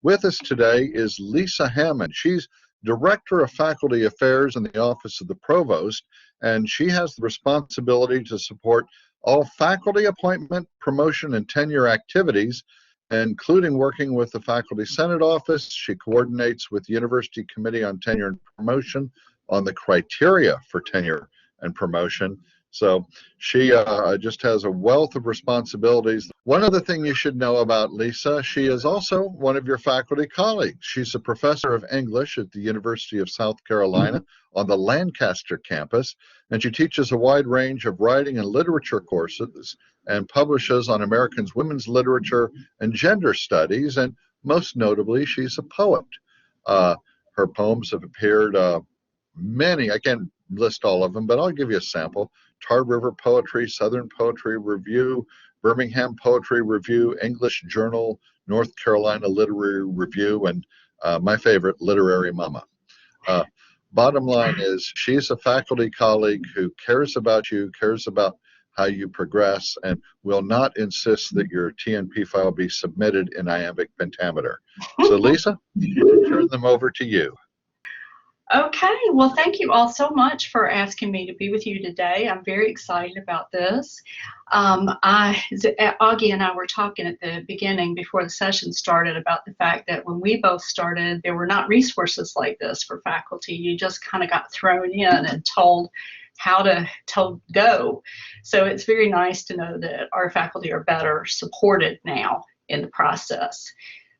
With us today is Lisa Hammond. She's Director of Faculty Affairs in the Office of the Provost, and she has the responsibility to support all faculty appointment, promotion, and tenure activities, including working with the Faculty Senate Office. She coordinates with the University Committee on Tenure and Promotion on the criteria for tenure and promotion. So she just has a wealth of responsibilities. One other thing you should know about Lisa, she is also one of your faculty colleagues. She's a professor of English at the University of South Carolina on the Lancaster campus, and she teaches a wide range of writing and literature courses and publishes on American women's literature and gender studies, and most notably, she's a poet. Her poems have appeared many, I can't list all of them, but I'll give you a sample. Tar River Poetry, Southern Poetry Review, Birmingham Poetry Review, English Journal, North Carolina Literary Review, and my favorite, Literary Mama. Bottom line is, she's a faculty colleague who cares about you, cares about how you progress, and will not insist that your T&P file be submitted in iambic pentameter. So Lisa, turn them over to you. Okay, well, thank you all so much for asking me to be with you today. I'm very excited about this. Augie and I were talking at the beginning before the session started about the fact that when we both started, there were not resources like this for faculty. You just kind of got thrown in and told how to go. So it's very nice to know that our faculty are better supported now in the process.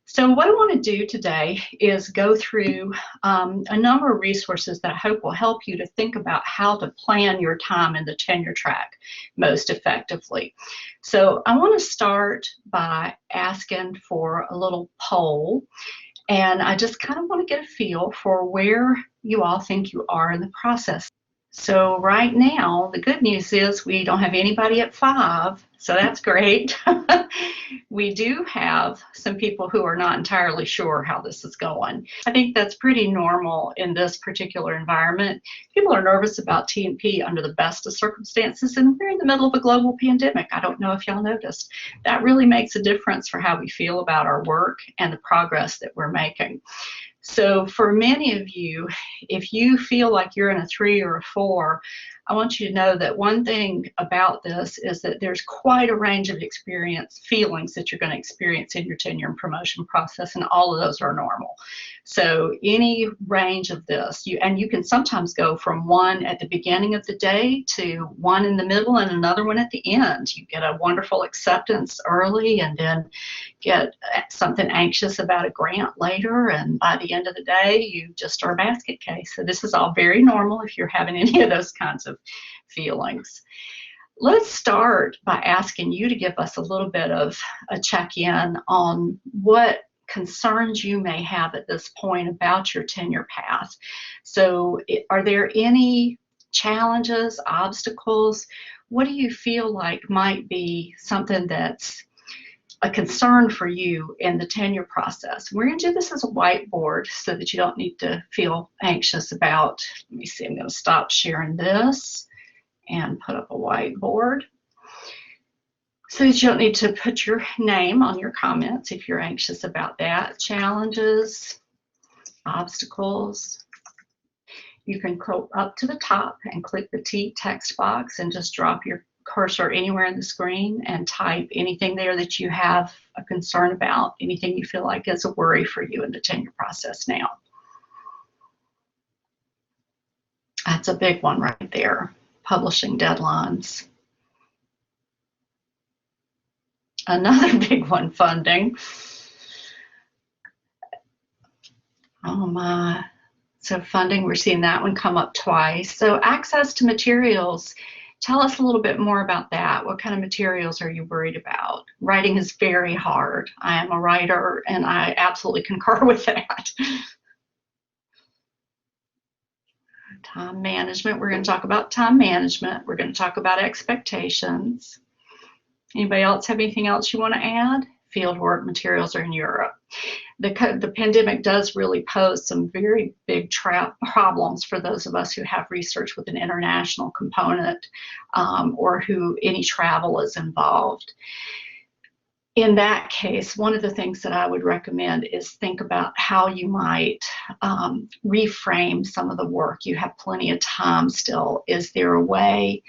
So what I want to do today is go through a number of resources that I hope will help you to think about how to plan your time in the tenure track most effectively. So I want to start by asking for a little poll, and I just kind of want to get a feel for where you all think you are in the process. So right now, the good news is we don't have anybody at 5, so that's great. We do have some people who are not entirely sure how this is going. I think that's pretty normal in this particular environment. People are nervous about T&P under the best of circumstances, and we're in the middle of a global pandemic. I don't know if y'all noticed. That really makes a difference for how we feel about our work and the progress that we're making. So for many of you, if you feel like you're in a 3 or a 4, I want you to know that one thing about this is that there's quite a range of feelings that you're going to experience in your tenure and promotion process, and all of those are normal. So any range of this, and you can sometimes go from one at the beginning of the day to one in the middle and another one at the end. You get a wonderful acceptance early and then get something anxious about a grant later, and by the end of the day, you just are a basket case. So this is all very normal if you're having any of those kinds of feelings. Let's start by asking you to give us a little bit of a check-in on what concerns you may have at this point about your tenure path. So are there any challenges, obstacles? What do you feel like might be something that's a concern for you in the tenure process? We're going to do this as a whiteboard so that you don't need to feel anxious about, let me see, I'm going to stop sharing this and put up a whiteboard so that you don't need to put your name on your comments if you're anxious about that. Challenges, obstacles. You can go up to the top and click the T text box and just drop your cursor anywhere in the screen and type anything there that you have a concern about, anything you feel like is a worry for you in the tenure process now. That's a big one right there, publishing deadlines. Another big one, funding. Oh my. So funding, we're seeing that one come up twice. So access to materials. Tell us a little bit more about that. What kind of materials are you worried about? Writing is very hard. I am a writer and I absolutely concur with that. Time management. We're going to talk about time management. We're going to talk about expectations. Anybody else have anything else you want to add? Fieldwork materials are in Europe. The pandemic does really pose some very big problems for those of us who have research with an international component or who any travel is involved. in that case, one of the things that I would recommend is think about how you might reframe some of the work. You have plenty of time still. Is there a way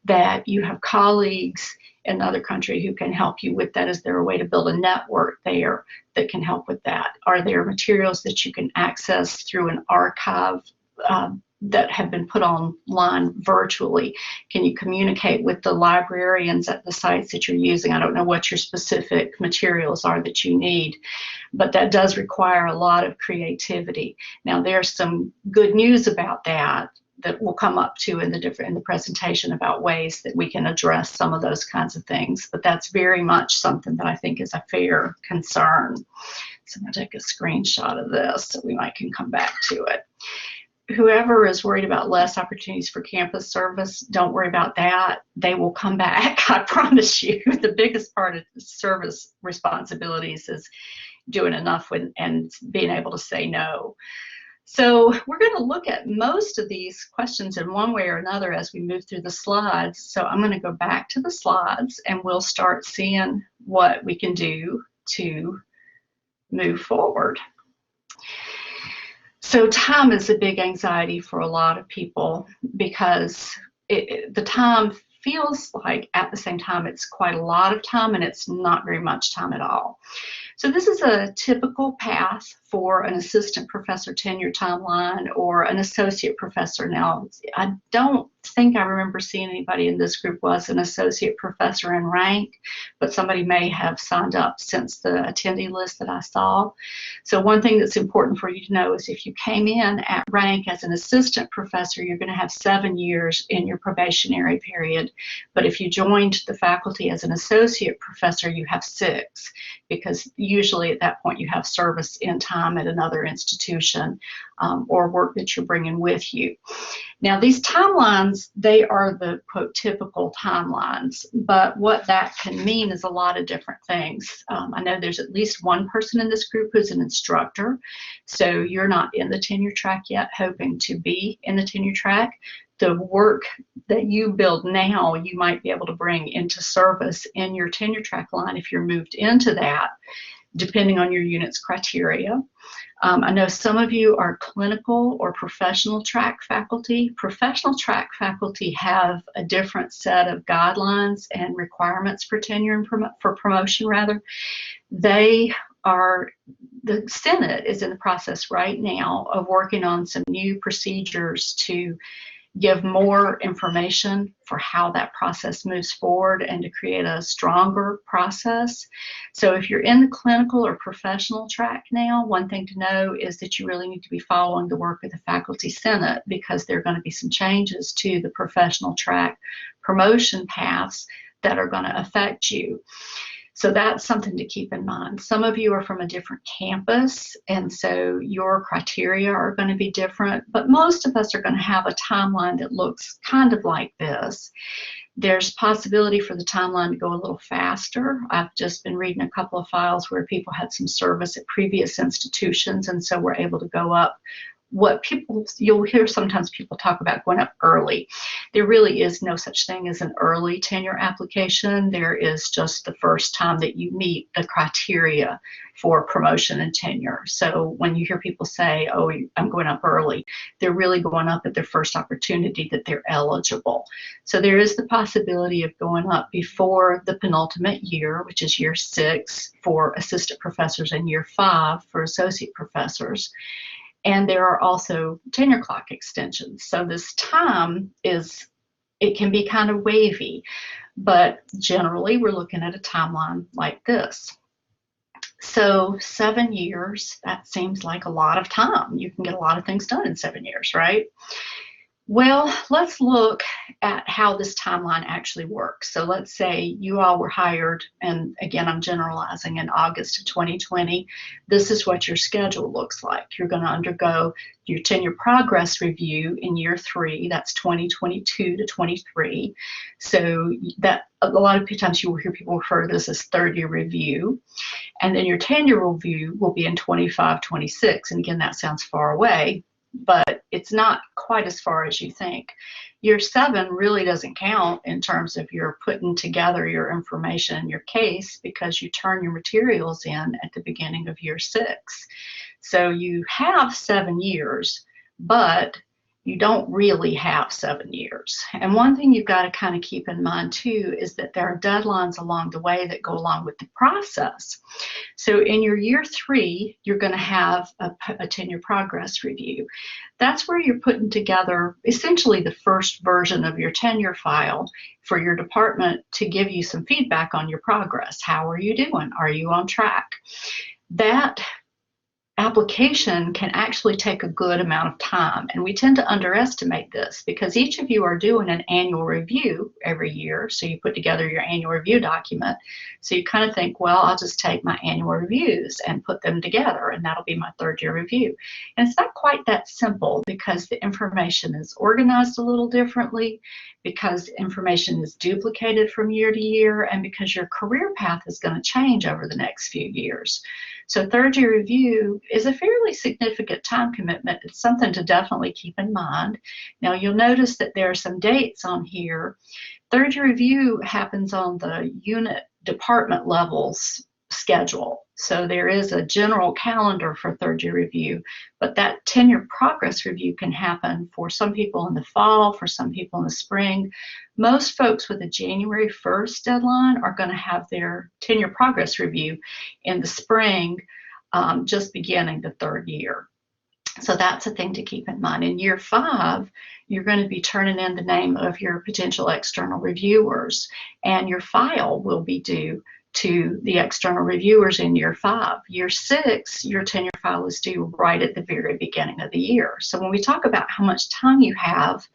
that you have colleagues in another country who can help you with that? Is there a way to build a network there that can help with that? Are there materials that you can access through an archive that have been put online virtually? Can you communicate with the librarians at the sites that you're using? I don't know what your specific materials are that you need, but that does require a lot of creativity. Now, there's some good news about that we'll come up to in the presentation about ways that we can address some of those kinds of things, but that's very much something that I think is a fair concern. So I'm going to take a screenshot of this so we can come back to it. Whoever is worried about less opportunities for campus service, don't worry about that. They will come back, I promise you. The biggest part of the service responsibilities is doing enough and being able to say no. So we're going to look at most of these questions in one way or another as we move through the slides. So I'm going to go back to the slides and we'll start seeing what we can do to move forward. So time is a big anxiety for a lot of people because the time feels like at the same time it's quite a lot of time and it's not very much time at all. So this is a typical path for an assistant professor tenure timeline or an associate professor. Now, I don't think I remember seeing anybody in this group was an associate professor in rank, but somebody may have signed up since the attendee list that I saw. So one thing that's important for you to know is if you came in at rank as an assistant professor, you're going to have 7 years in your probationary period. But if you joined the faculty as an associate professor, you have 6, because usually at that point you have service in time at another institution or work that you're bringing with you. Now, these timelines, they are the, quote, typical timelines, but what that can mean is a lot of different things. I know there's at least one person in this group who's an instructor, so you're not in the tenure track yet, hoping to be in the tenure track. The work that you build now, you might be able to bring into service in your tenure track line if you're moved into that, depending on your unit's criteria. I know some of you are clinical or professional track faculty. Professional track faculty have a different set of guidelines and requirements for tenure and for promotion, rather. The Senate is in the process right now of working on some new procedures to give more information for how that process moves forward and to create a stronger process. So if you're in the clinical or professional track now, one thing to know is that you really need to be following the work of the Faculty Senate, because there are going to be some changes to the professional track promotion paths that are going to affect you. So that's something to keep in mind. Some of you are from a different campus, and so your criteria are going to be different, but most of us are going to have a timeline that looks kind of like this. There's possibility for the timeline to go a little faster. I've just been reading a couple of files where people had some service at previous institutions, and so we're able to go up. You'll hear sometimes people talk about going up early. There really is no such thing as an early tenure application. There is just the first time that you meet the criteria for promotion and tenure. So when you hear people say, oh, I'm going up early, they're really going up at their first opportunity that they're eligible. So there is the possibility of going up before the penultimate year, which is year 6 for assistant professors and year 5 for associate professors. And there are also tenure clock extensions. So this time it can be kind of wavy, but generally we're looking at a timeline like this. So 7 years, that seems like a lot of time. You can get a lot of things done in 7 years, right? Well, let's look at how this timeline actually works. So let's say you all were hired, and again, I'm generalizing, in August of 2020. This is what your schedule looks like. You're going to undergo your tenure progress review in year 3. That's 2022 to 23. So that a lot of times you will hear people refer to this as third-year review. And then your tenure review will be in 25, 26. And again, that sounds far away. but it's not quite as far as you think. Year 7 really doesn't count in terms of your putting together your information in your case, because you turn your materials in at the beginning of year 6. So you have 7 years, but you don't really have 7 years. And one thing you've got to kind of keep in mind too is that there are deadlines along the way that go along with the process. So in your year 3, you're going to have a tenure progress review. That's where you're putting together essentially the first version of your tenure file for your department to give you some feedback on your progress. How are you doing? Are you on track? That application can actually take a good amount of time, and we tend to underestimate this because each of you are doing an annual review every year. So you put together your annual review document, so you kind of think, well, I'll just take my annual reviews and put them together, and that'll be my 3rd year review. And it's not quite that simple, because the information is organized a little differently, because information is duplicated from year to year, and because your career path is going to change over the next few years. So 3rd year review is a fairly significant time commitment. It's something to definitely keep in mind. Now you'll notice that there are some dates on here. 3rd year review happens on the unit department levels schedule. So there is a general calendar for 3rd year review, but that tenure progress review can happen for some people in the fall, for some people in the spring. Most folks with a January 1st deadline are going to have their tenure progress review in the spring, just beginning the 3rd year. So that's a thing to keep in mind. In year 5, you're going to be turning in the name of your potential external reviewers, and your file will be due to the external reviewers in year 5. Year 6, your tenure file is due right at the very beginning of the year. So when we talk about how much time you have,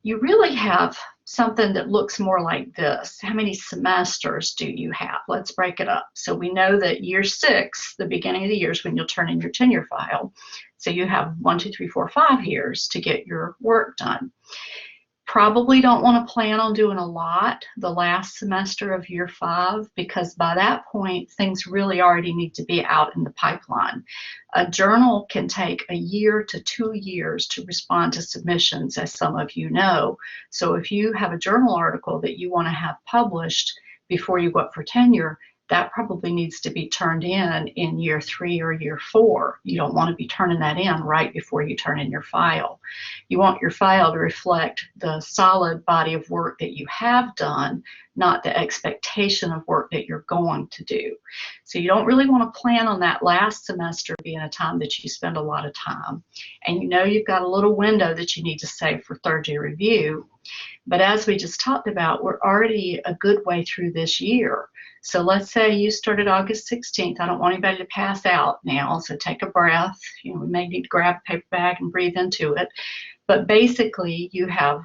you really have something that looks more like this. How many semesters do you have? Let's break it up. So we know that year 6, the beginning of the year, is when you'll turn in your tenure file. So you have 1, 2, 3, 4, 5 years to get your work done. Probably don't want to plan on doing a lot the last semester of year 5, because by that point, things really already need to be out in the pipeline. A journal can take a year to 2 years to respond to submissions, as some of you know. So if you have a journal article that you want to have published before you go up for tenure, that probably needs to be turned in year 3 or year 4. You don't want to be turning that in right before you turn in your file. You want your file to reflect the solid body of work that you have done, not the expectation of work that you're going to do. So you don't really want to plan on that last semester being a time that you spend a lot of time. And you know you've got a little window that you need to save for 3rd year review. But as we just talked about, we're already a good way through this year. So let's say you started August 16th. I don't want anybody to pass out now, so take a breath. You know, we may need to grab a paper bag and breathe into it. But basically, you have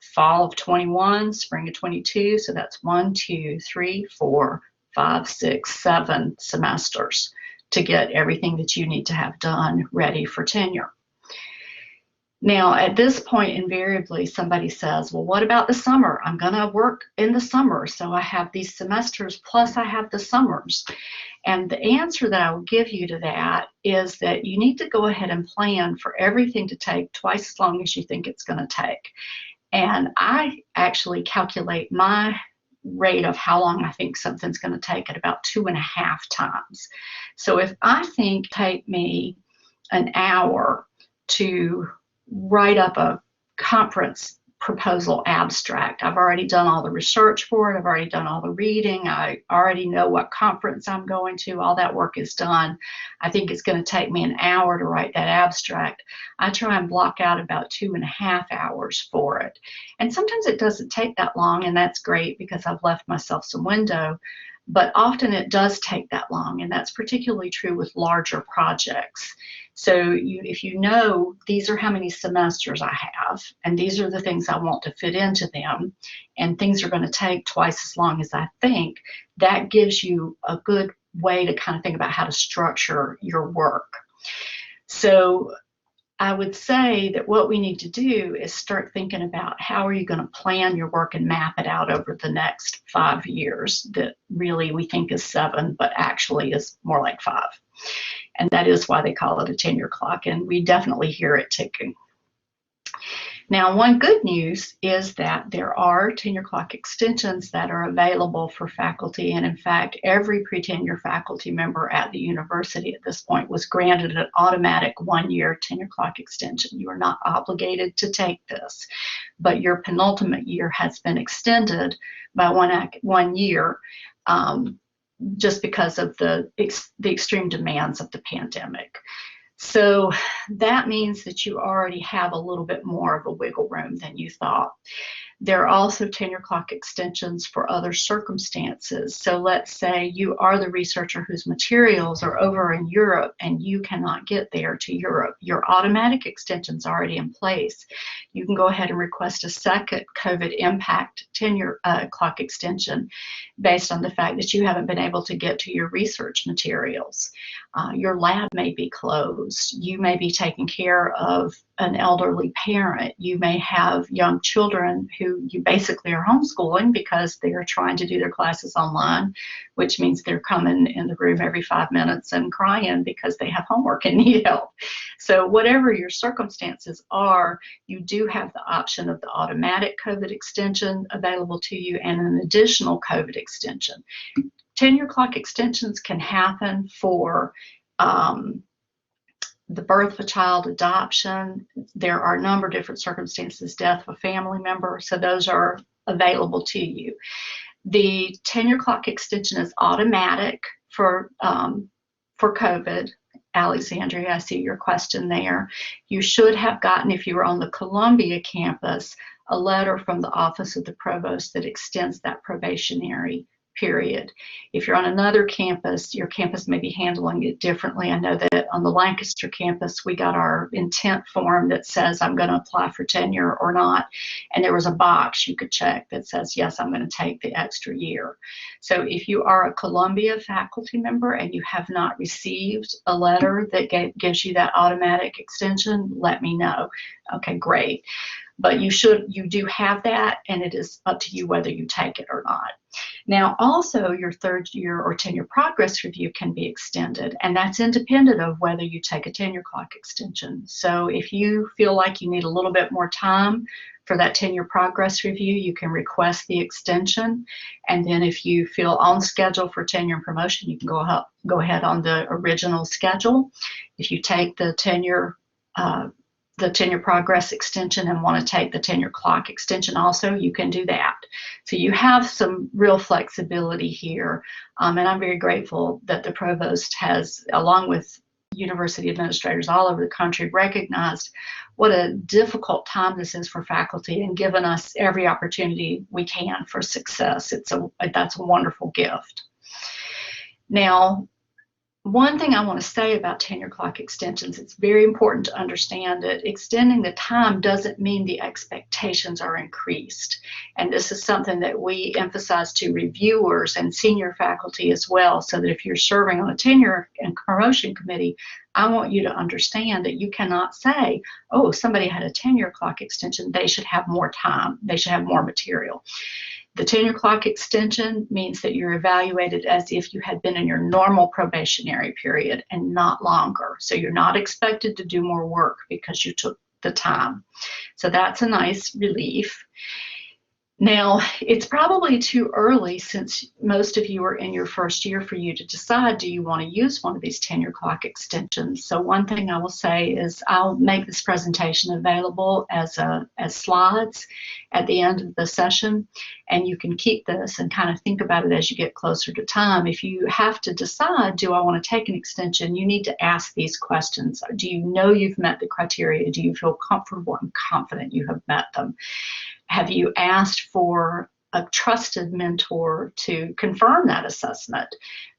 fall of 21, spring of 22, so that's 1, 2, 3, 4, 5, 6, 7 semesters to get everything that you need to have done ready for tenure. Now, at this point, invariably, somebody says, well, what about the summer? I'm going to work in the summer, so I have these semesters, plus I have the summers. And the answer that I will give you to that is that you need to go ahead and plan for everything to take twice as long as you think it's going to take. And I actually calculate my rate of how long I think something's going to take at about 2.5 times. So if I think take me an hour to write up a conference proposal abstract. I've already done all the research for it. I've already done all the reading. I already know what conference I'm going to. All that work is done. I think it's going to take me an hour to write that abstract. I try and block out about 2.5 hours for it. And sometimes it doesn't take that long, and that's great because I've left myself some window. But often it does take that long, and that's particularly true with larger projects. So if you know these are how many semesters I have, and these are the things I want to fit into them, and things are going to take twice as long as I think, that gives you a good way to kind of think about how to structure your work. So I would say that what we need to do is start thinking about how are you going to plan your work and map it out over the next 5 years that really we think is 7, but actually is more like 5. And that is why they call it a tenure clock, and we definitely hear it ticking. Now, one good news is that there are tenure clock extensions that are available for faculty, and in fact, every pre-tenure faculty member at the university at this point was granted an automatic one-year tenure clock extension. You are not obligated to take this, but your penultimate year has been extended by one year just because of the extreme demands of the pandemic. So that means that you already have a little bit more of a wiggle room than you thought. There are also tenure clock extensions for other circumstances. So let's say you are the researcher whose materials are over in Europe and you cannot get there to Europe. Your automatic extension's already in place. You can go ahead and request a second COVID impact tenure clock extension based on the fact that you haven't been able to get to your research materials. Your lab may be closed. You may be taking care of an elderly parent. You may have young children who you basically are homeschooling because they are trying to do their classes online, which means they're coming in the room every 5 minutes and crying because they have homework and need help. So whatever your circumstances are, you do have the option of the automatic COVID extension available to you and an additional COVID extension. Tenure clock extensions can happen for the birth of a child, adoption. There are a number of different circumstances, death of a family member, so those are available to you. The tenure clock extension is automatic for COVID. Alexandria, I see your question there. You should have gotten, if you were on the Columbia campus, a letter from the Office of the Provost that extends that probationary period. If you're on another campus, your campus may be handling it differently. I know that on the Lancaster campus, we got our intent form that says I'm going to apply for tenure or not. And there was a box you could check that says, yes, I'm going to take the extra year. So if you are a Columbia faculty member and you have not received a letter that gives you that automatic extension, let me know. Okay, great. But you do have that, and it is up to you whether you take it or not. Now, also, your third year or tenure progress review can be extended, and that's independent of whether you take a tenure clock extension. So if you feel like you need a little bit more time for that tenure progress review, you can request the extension. And then if you feel on schedule for tenure and promotion, you can go ahead on the original schedule. If you take the tenure progress extension and want to take the tenure clock extension also, you can do that. So you have some real flexibility here. And I'm very grateful that the provost has, along with university administrators all over the country, recognized what a difficult time this is for faculty and given us every opportunity we can for success. That's a wonderful gift. Now, one thing I want to say about tenure clock extensions, it's very important to understand that extending the time doesn't mean the expectations are increased. And this is something that we emphasize to reviewers and senior faculty as well, so that if you're serving on a tenure and promotion committee, I want you to understand that you cannot say, oh, somebody had a tenure clock extension, they should have more time, they should have more material. The tenure clock extension means that you're evaluated as if you had been in your normal probationary period and not longer. So you're not expected to do more work because you took the time. So that's a nice relief. Now, it's probably too early, since most of you are in your first year, for you to decide, do you want to use one of these tenure clock extensions? So one thing I will say is I'll make this presentation available as slides at the end of the session, and you can keep this and kind of think about it as you get closer to time. If you have to decide, do I want to take an extension, you need to ask these questions. Do you know you've met the criteria? Do you feel comfortable and confident you have met them? Have you asked for a trusted mentor to confirm that assessment?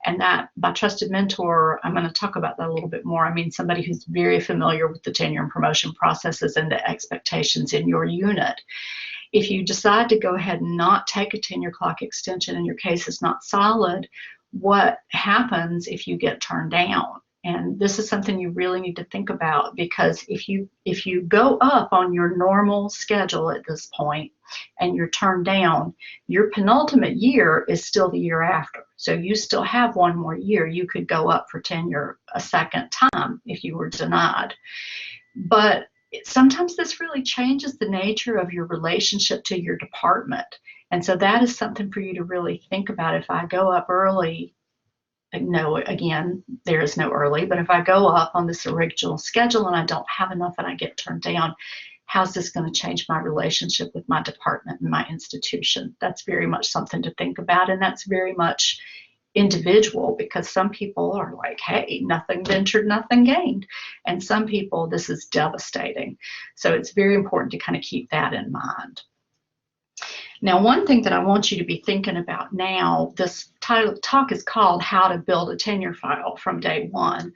And that, by trusted mentor, I'm going to talk about that a little bit more. I mean somebody who's very familiar with the tenure and promotion processes and the expectations in your unit. If you decide to go ahead and not take a tenure clock extension and your case is not solid, what happens if you get turned down? And this is something you really need to think about, because if you go up on your normal schedule at this point and you're turned down, your penultimate year is still the year after. So you still have one more year. You could go up for tenure a second time if you were denied. But sometimes this really changes the nature of your relationship to your department. And so that is something for you to really think about. If I go up early, no, again, there is no early, but if I go up on this original schedule and I don't have enough and I get turned down, how's this going to change my relationship with my department and my institution? That's very much something to think about, and that's very much individual, because some people are like, hey, nothing ventured, nothing gained. And some people, this is devastating. So it's very important to kind of keep that in mind. Now, one thing that I want you to be thinking about now, this talk is called How to Build a Tenure File from Day One.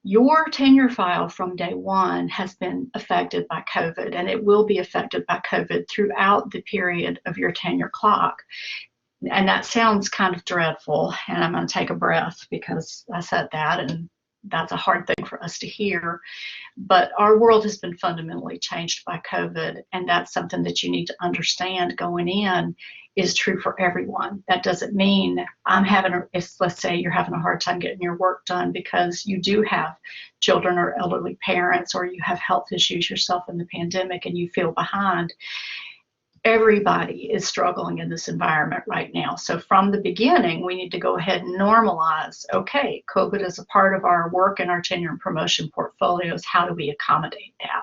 Your tenure file from day one has been affected by COVID, and it will be affected by COVID throughout the period of your tenure clock. And that sounds kind of dreadful, and I'm going to take a breath because I said that, and that's a hard thing for us to hear. But our world has been fundamentally changed by COVID, and that's something that you need to understand going in is true for everyone. That doesn't mean let's say you're having a hard time getting your work done because you do have children or elderly parents, or you have health issues yourself in the pandemic and you feel behind. Everybody is struggling in this environment right now. So from the beginning, we need to go ahead and normalize, okay, COVID is a part of our work and our tenure and promotion portfolios. How do we accommodate that?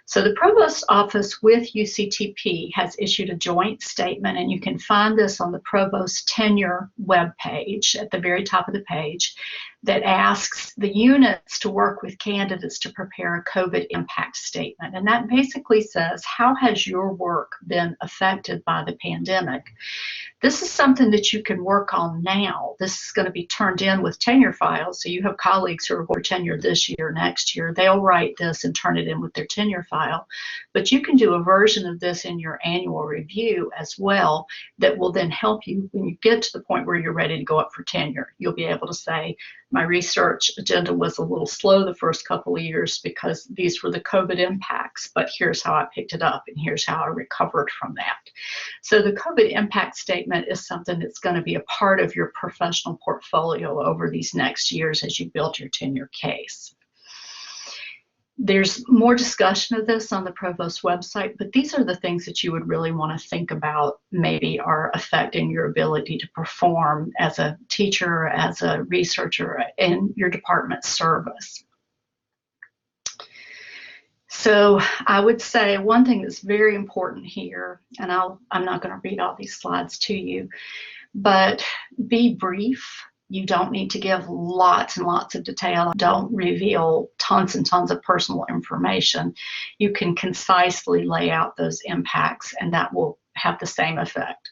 So the Provost Office with UCTP has issued a joint statement, and you can find this on the Provost Tenure webpage at the very top of the page, that asks the units to work with candidates to prepare a COVID impact statement. And that basically says, how has your work been affected by the pandemic? This is something that you can work on now. This is going to be turned in with tenure files. So you have colleagues who are going to tenure this year, next year. They'll write this and turn it in with their tenure file. But you can do a version of this in your annual review as well that will then help you when you get to the point where you're ready to go up for tenure. You'll be able to say, my research agenda was a little slow the first couple of years because these were the COVID impacts, but here's how I picked it up and here's how I recovered from that. So the COVID impact statement is something that's going to be a part of your professional portfolio over these next years as you build your tenure case. There's more discussion of this on the Provost website, but these are the things that you would really want to think about maybe are affecting your ability to perform as a teacher, as a researcher in your department service. So I would say one thing that's very important here, and I'm not going to read all these slides to you, but be brief. You don't need to give lots and lots of detail. Don't reveal tons and tons of personal information. You can concisely lay out those impacts, and that will have the same effect.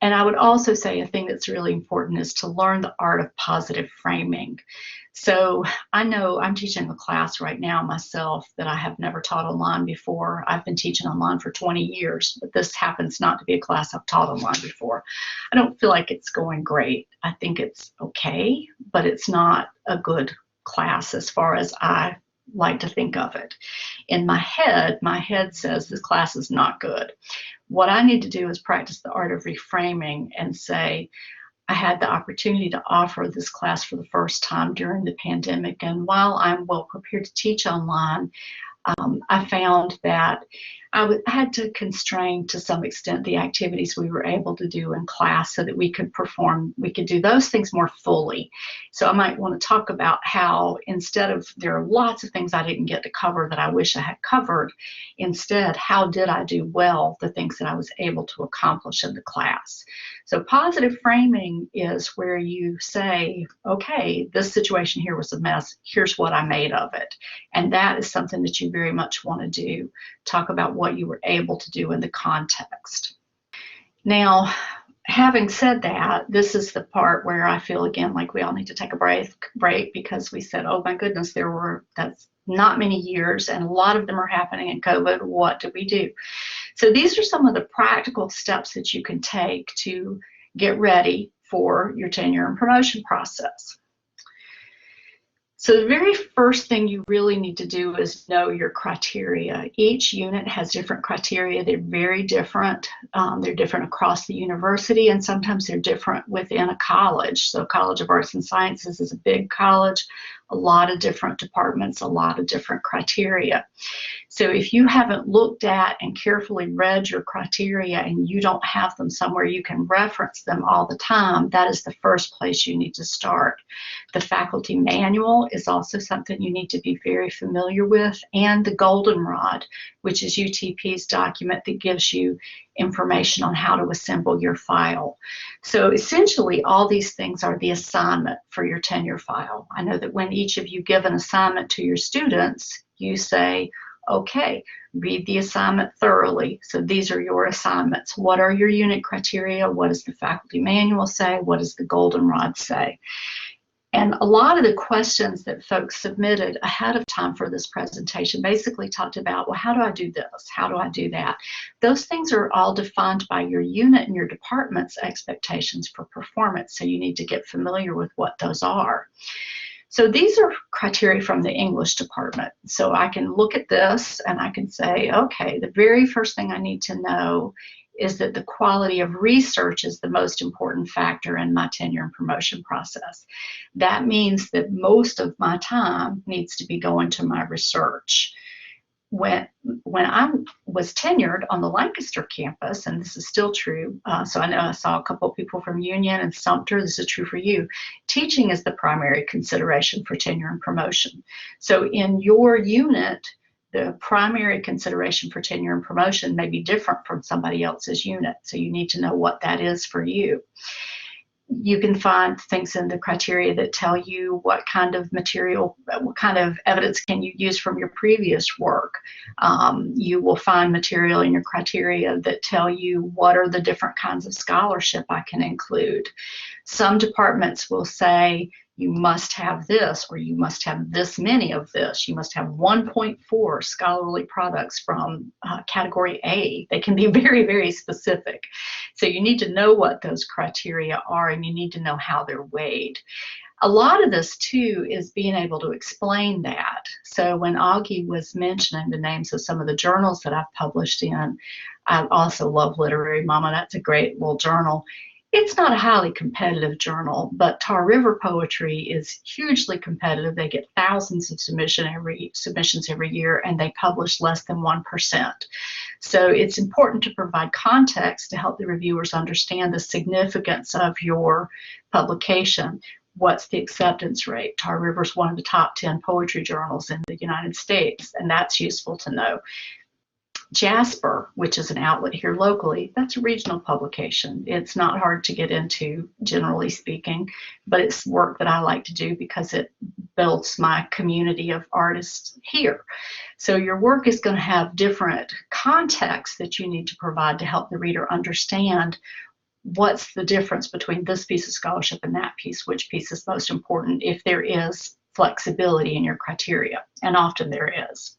And I would also say a thing that's really important is to learn the art of positive framing. So I know I'm teaching a class right now myself that I have never taught online before. I've been teaching online for 20 years, but this happens not to be a class I've taught online before. I don't feel like it's going great. I think it's okay, but it's not a good class as far as I like to think of it. In my head says this class is not good. What I need to do is practice the art of reframing and say, I had the opportunity to offer this class for the first time during the pandemic, and while I'm well prepared to teach online, I found that I had to constrain to some extent the activities we were able to do in class so that we could do those things more fully. So I might want to talk about how there are lots of things I didn't get to cover that I wish I had covered. Instead, how did I do well the things that I was able to accomplish in the class? So positive framing is where you say, okay, this situation here was a mess. Here's what I made of it. And that is something that you very much want to do. Talk about what you were able to do in the context. Now, having said that, this is the part where I feel again like we all need to take a break because we said, oh my goodness, that's not many years and a lot of them are happening in COVID. What do we do? So these are some of the practical steps that you can take to get ready for your tenure and promotion process. So the very first thing you really need to do is know your criteria. Each unit has different criteria. They're very different. They're different across the university, and sometimes they're different within a college. So College of Arts and Sciences is a big college, a lot of different departments, a lot of different criteria. So if you haven't looked at and carefully read your criteria and you don't have them somewhere you can reference them all the time, that is the first place you need to start. The faculty manual is also something you need to be very familiar with, and the goldenrod, which is UTP's document that gives you information on how to assemble your file. So essentially, all these things are the assignment for your tenure file. I know that when each of you give an assignment to your students, you say, okay, read the assignment thoroughly. So these are your assignments. What are your unit criteria? What does the faculty manual say? What does the goldenrod say? And a lot of the questions that folks submitted ahead of time for this presentation basically talked about, well, how do I do this? How do I do that? Those things are all defined by your unit and your department's expectations for performance, so you need to get familiar with what those are. So these are criteria from the English department. So I can look at this and I can say, okay, the very first thing I need to know is that the quality of research is the most important factor in my tenure and promotion process. That means that most of my time needs to be going to my research. When I was tenured on the Lancaster campus, and this is still true, so I know I saw a couple of people from Union and Sumter, this is true for you, teaching is the primary consideration for tenure and promotion. So in your unit, the primary consideration for tenure and promotion may be different from somebody else's unit, so you need to know what that is for you. You can find things in the criteria that tell you what kind of material, what kind of evidence can you use from your previous work. You will find material in your criteria that tell you what are the different kinds of scholarship I can include. Some departments will say you must have this, or you must have this many of this. You must have 1.4 scholarly products from category A. They can be very, very specific. So you need to know what those criteria are, and you need to know how they're weighed. A lot of this, too, is being able to explain that. So when Augie was mentioning the names of some of the journals that I've published in, I also love Literary Mama. That's a great little journal. It's not a highly competitive journal, but Tar River Poetry is hugely competitive. They get thousands of submissions every year, and they publish less than 1%. So it's important to provide context to help the reviewers understand the significance of your publication. What's the acceptance rate? Tar River is one of the top 10 poetry journals in the United States, and that's useful to know. Jasper, which is an outlet here locally, that's a regional publication. It's not hard to get into, generally speaking, but it's work that I like to do because it builds my community of artists here. So your work is going to have different contexts that you need to provide to help the reader understand what's the difference between this piece of scholarship and that piece, which piece is most important, if there is flexibility in your criteria, and often there is.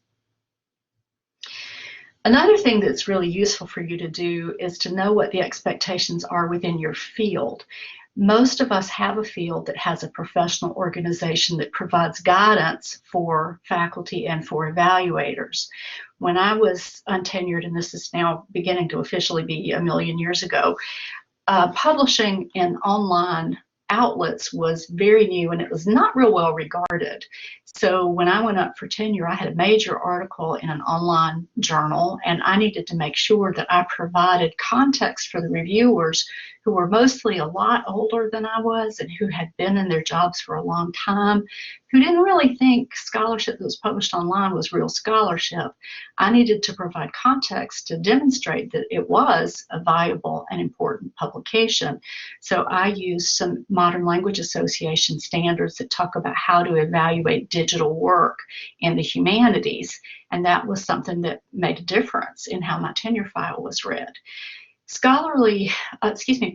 Another thing that's really useful for you to do is to know what the expectations are within your field. Most of us have a field that has a professional organization that provides guidance for faculty and for evaluators. When I was untenured, and this is now beginning to officially be a million years ago, publishing in online outlets was very new, and it was not real well regarded. So when I went up for tenure, I had a major article in an online journal, and I needed to make sure that I provided context for the reviewers, who were mostly a lot older than I was and who had been in their jobs for a long time, who didn't really think scholarship that was published online was real scholarship. I needed to provide context to demonstrate that it was a valuable and important publication. So I used some Modern Language Association standards that talk about how to evaluate digital work in the humanities, and that was something that made a difference in how my tenure file was read.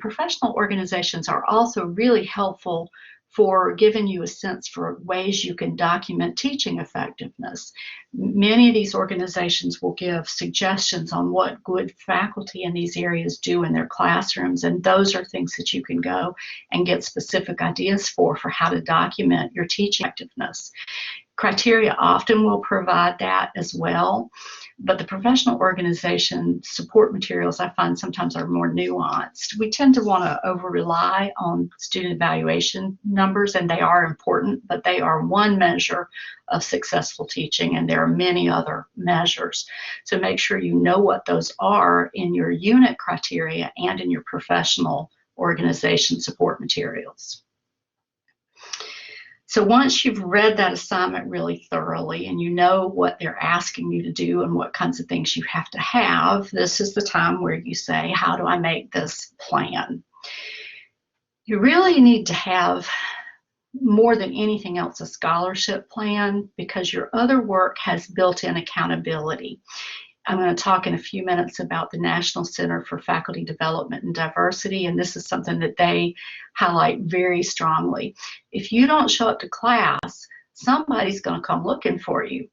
Professional organizations are also really helpful for giving you a sense for ways you can document teaching effectiveness. Many of these organizations will give suggestions on what good faculty in these areas do in their classrooms, and those are things that you can go and get specific ideas for how to document your teaching effectiveness. Criteria often will provide that as well, but the professional organization support materials I find sometimes are more nuanced. We tend to want to over-rely on student evaluation numbers, and they are important, but they are one measure of successful teaching, and there are many other measures. So make sure you know what those are in your unit criteria and in your professional organization support materials. So once you've read that assignment really thoroughly and you know what they're asking you to do and what kinds of things you have to have, this is the time where you say, how do I make this plan? You really need to have, more than anything else, a scholarship plan, because your other work has built-in accountability. I'm going to talk in a few minutes about the National Center for Faculty Development and Diversity, and this is something that they highlight very strongly. If you don't show up to class, somebody's going to come looking for you.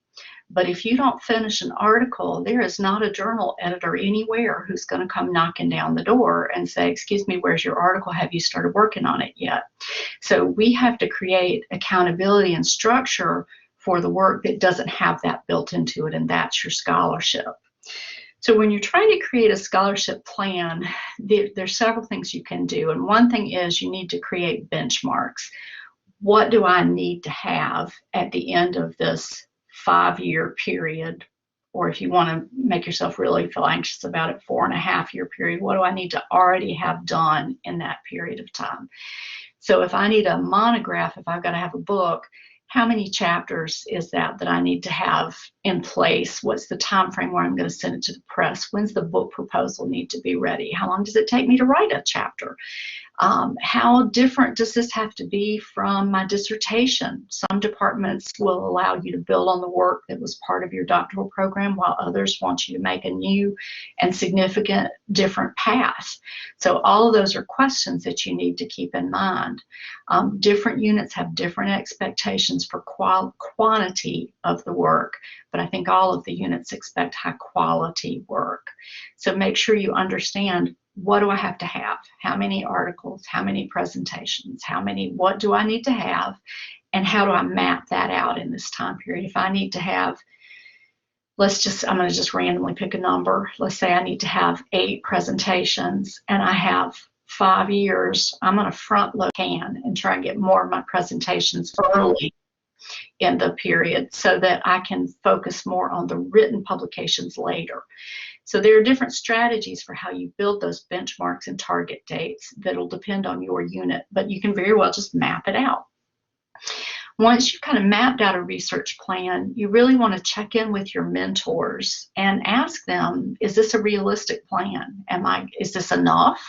But if you don't finish an article, there is not a journal editor anywhere who's going to come knocking down the door and say, excuse me, where's your article? Have you started working on it yet? So we have to create accountability and structure for the work that doesn't have that built into it, and that's your scholarship. So when you're trying to create a scholarship plan, there's several things you can do. And one thing is you need to create benchmarks. What do I need to have at the end of this 5-year period? Or if you want to make yourself really feel anxious about it, 4.5-year period, what do I need to already have done in that period of time? So if I need a monograph, if I've got to have a book, how many chapters is that I need to have in place? What's the time frame where I'm going to send it to the press? When's the book proposal need to be ready? How long does it take me to write a chapter? How different does this have to be from my dissertation? Some departments will allow you to build on the work that was part of your doctoral program, while others want you to make a new and significant different path. So all of those are questions that you need to keep in mind. Different units have different expectations for quantity of the work, but I think all of the units expect high quality work. So make sure you understand, what do I have to have? How many articles? How many presentations? What do I need to have? And how do I map that out in this time period? If I need to have, I'm going to just randomly pick a number. Let's say I need to have 8 presentations and I have 5 years. I'm going to front load and try and get more of my presentations early in the period so that I can focus more on the written publications later. So there are different strategies for how you build those benchmarks and target dates that'll depend on your unit, but you can very well just map it out. Once you've kind of mapped out a research plan, you really want to check in with your mentors and ask them, is this a realistic plan? Is this enough?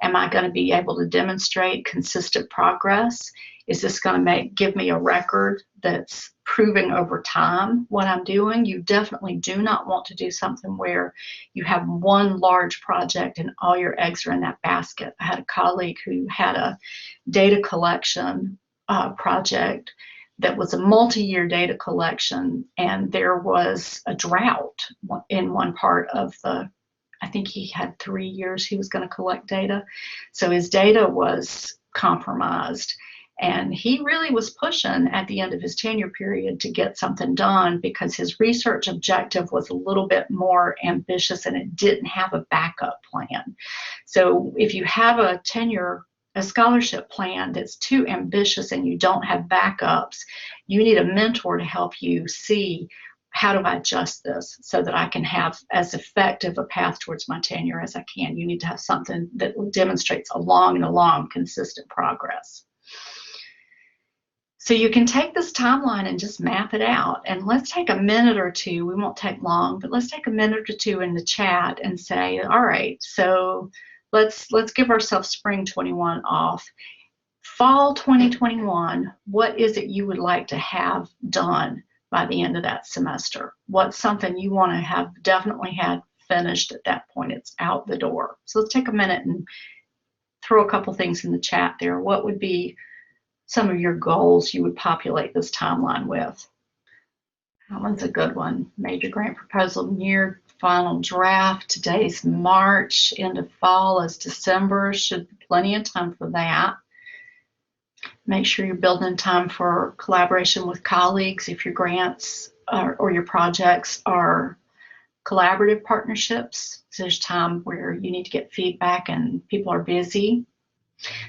Am I going to be able to demonstrate consistent progress? Is this going to give me a record that's proving over time what I'm doing? You definitely do not want to do something where you have one large project and all your eggs are in that basket. I had a colleague who had a data collection project that was a multi-year data collection, and there was a drought in one part of I think he had 3 years he was going to collect data. So his data was compromised. And he really was pushing at the end of his tenure period to get something done because his research objective was a little bit more ambitious and it didn't have a backup plan. So if you have a scholarship plan that's too ambitious and you don't have backups, you need a mentor to help you see, how do I adjust this so that I can have as effective a path towards my tenure as I can? You need to have something that demonstrates a long, consistent progress. So you can take this timeline and just map it out. And let's take a minute or two. We won't take long, but let's take a minute or two in the chat and say, all right, so let's give ourselves spring 21 off. Fall 2021, what is it you would like to have done by the end of that semester? What's something you want to have definitely had finished at that point? It's out the door. So let's take a minute and throw a couple things in the chat there. What would be some of your goals you would populate this timeline with. That one's a good one. Major grant proposal near final draft. Today's March, end of fall is December. Should be plenty of time for that. Make sure you're building time for collaboration with colleagues if your grants or your projects are collaborative partnerships. So there's time where you need to get feedback and people are busy.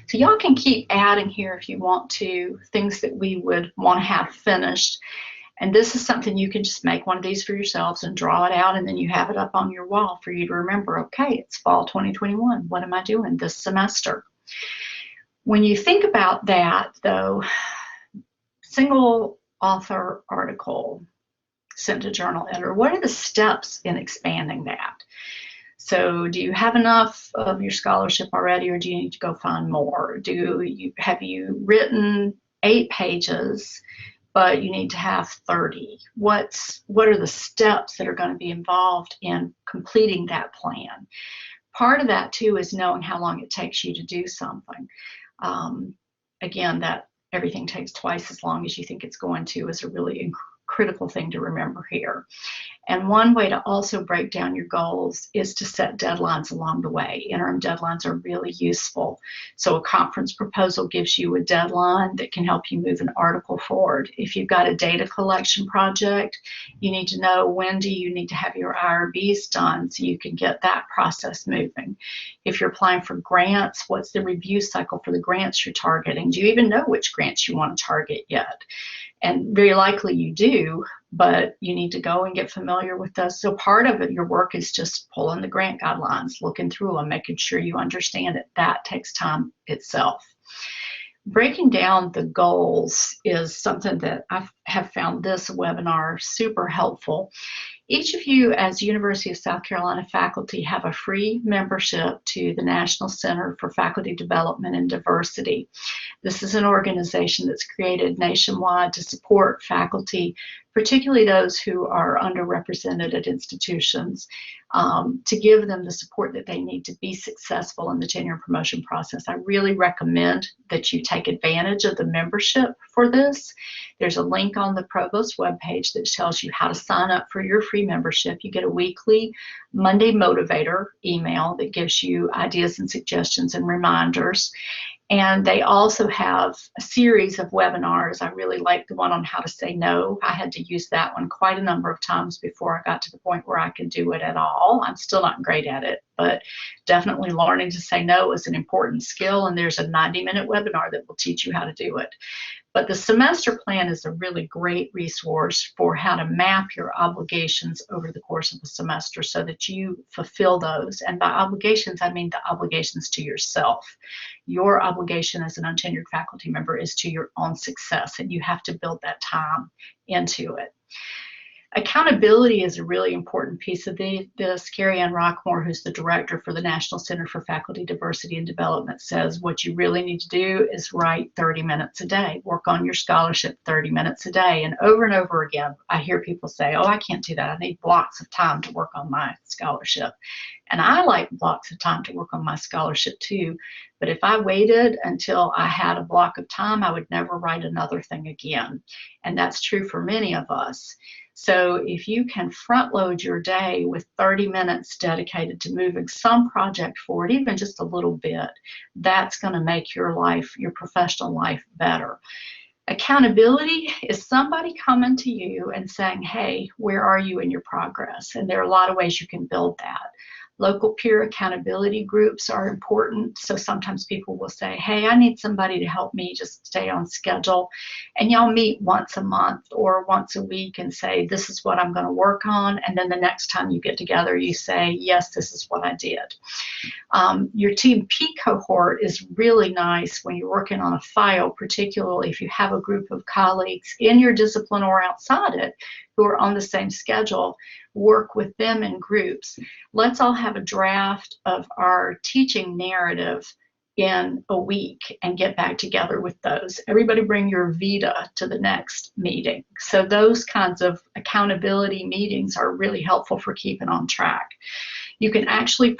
So y'all can keep adding here if you want to, things that we would want to have finished. And this is something you can just make one of these for yourselves and draw it out, and then you have it up on your wall for you to remember, okay, it's fall 2021. What am I doing this semester? When you think about that, though, single author article sent to journal editor, what are the steps in expanding that? So do you have enough of your scholarship already, or do you need to go find more? Have you written 8 pages, but you need to have 30? What are the steps that are going to be involved in completing that plan? Part of that, too, is knowing how long it takes you to do something. Again, that everything takes twice as long as you think it's going to is a really critical thing to remember here. And one way to also break down your goals is to set deadlines along the way. Interim deadlines are really useful. So a conference proposal gives you a deadline that can help you move an article forward. If you've got a data collection project, you need to know when do you need to have your IRBs done so you can get that process moving. If you're applying for grants, what's the review cycle for the grants you're targeting? Do you even know which grants you want to target yet? And very likely you do, but you need to go and get familiar with those. So part of it, your work is just pulling the grant guidelines, looking through them, making sure you understand it. That takes time itself. Breaking down the goals is something that I have found this webinar super helpful. Each of you, as University of South Carolina faculty, have a free membership to the National Center for Faculty Development and Diversity. This is an organization that's created nationwide to support faculty, particularly those who are underrepresented at institutions, to give them the support that they need to be successful in the tenure and promotion process. I really recommend that you take advantage of the membership for this. There's a link on the Provost webpage that tells you how to sign up for your free membership. You get a weekly Monday Motivator email that gives you ideas and suggestions and reminders. And they also have a series of webinars. I really like the one on how to say no. I had to use that one quite a number of times before I got to the point where I could do it at all. I'm still not great at it, but definitely learning to say no is an important skill. And there's a 90-minute webinar that will teach you how to do it. But the semester plan is a really great resource for how to map your obligations over the course of the semester so that you fulfill those. And by obligations, I mean the obligations to yourself. Your obligation as an untenured faculty member is to your own success, and you have to build that time into it. Accountability is a really important piece of this. Carrie Ann Rockmore, who's the director for the National Center for Faculty Diversity and Development, says what you really need to do is write 30 minutes a day. Work on your scholarship 30 minutes a day. And over again, I hear people say, oh, I can't do that. I need blocks of time to work on my scholarship. And I like blocks of time to work on my scholarship too. But if I waited until I had a block of time, I would never write another thing again. And that's true for many of us. So if you can front load your day with 30 minutes dedicated to moving some project forward, even just a little bit, that's going to make your life, your professional life, better. Accountability is somebody coming to you and saying, hey, where are you in your progress? And there are a lot of ways you can build that. Local peer accountability groups are important. So sometimes people will say, hey, I need somebody to help me just stay on schedule. And y'all meet once a month or once a week and say, this is what I'm going to work on. And then the next time you get together, you say, yes, this is what I did. Your T&P cohort is really nice when you're working on a file, particularly if you have a group of colleagues in your discipline or outside it who are on the same schedule. Work with them in groups. Let's all have a draft of our teaching narrative in a week and get back together with those. Everybody bring your Vita to the next meeting. So those kinds of accountability meetings are really helpful for keeping on track. You can actually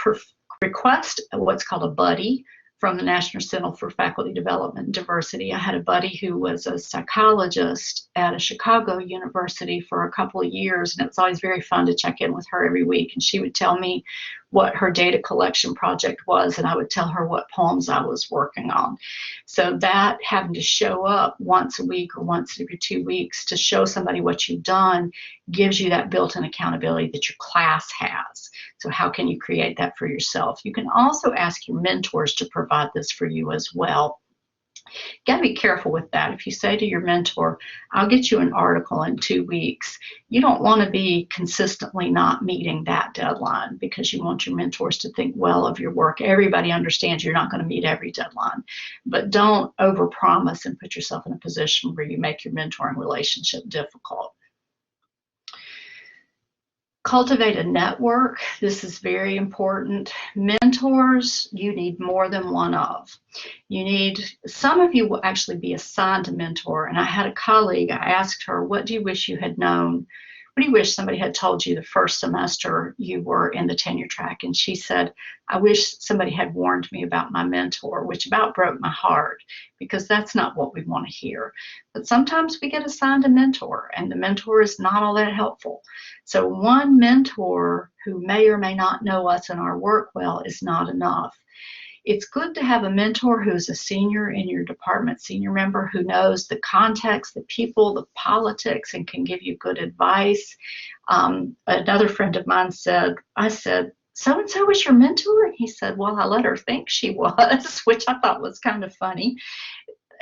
request what's called a buddy from the National Center for Faculty Development and Diversity. I had a buddy who was a psychologist at a Chicago university for a couple of years, and it was always very fun to check in with her every week. And she would tell me what her data collection project was, and I would tell her what poems I was working on. So that having to show up once a week or once every 2 weeks to show somebody what you've done gives you that built-in accountability that your class has. So how can you create that for yourself? You can also ask your mentors to provide this for you as well. You got to be careful with that. If you say to your mentor, I'll get you an article in 2 weeks, you don't want to be consistently not meeting that deadline, because you want your mentors to think well of your work. Everybody understands you're not going to meet every deadline, but don't overpromise and put yourself in a position where you make your mentoring relationship difficult. Cultivate a network. This is very important. Mentors, you need more than one of. Some of you will actually be assigned a mentor. And I had a colleague, I asked her, what do you wish you had known? What do you wish somebody had told you the first semester you were in the tenure track? And she said, I wish somebody had warned me about my mentor, which about broke my heart, because that's not what we want to hear. But sometimes we get assigned a mentor, and the mentor is not all that helpful. So one mentor who may or may not know us and our work well is not enough. It's good to have a mentor who's a senior in your department, senior member who knows the context, the people, the politics, and can give you good advice. Another friend of mine said, I said, so-and-so was your mentor? And he said, well, I let her think she was, which I thought was kind of funny.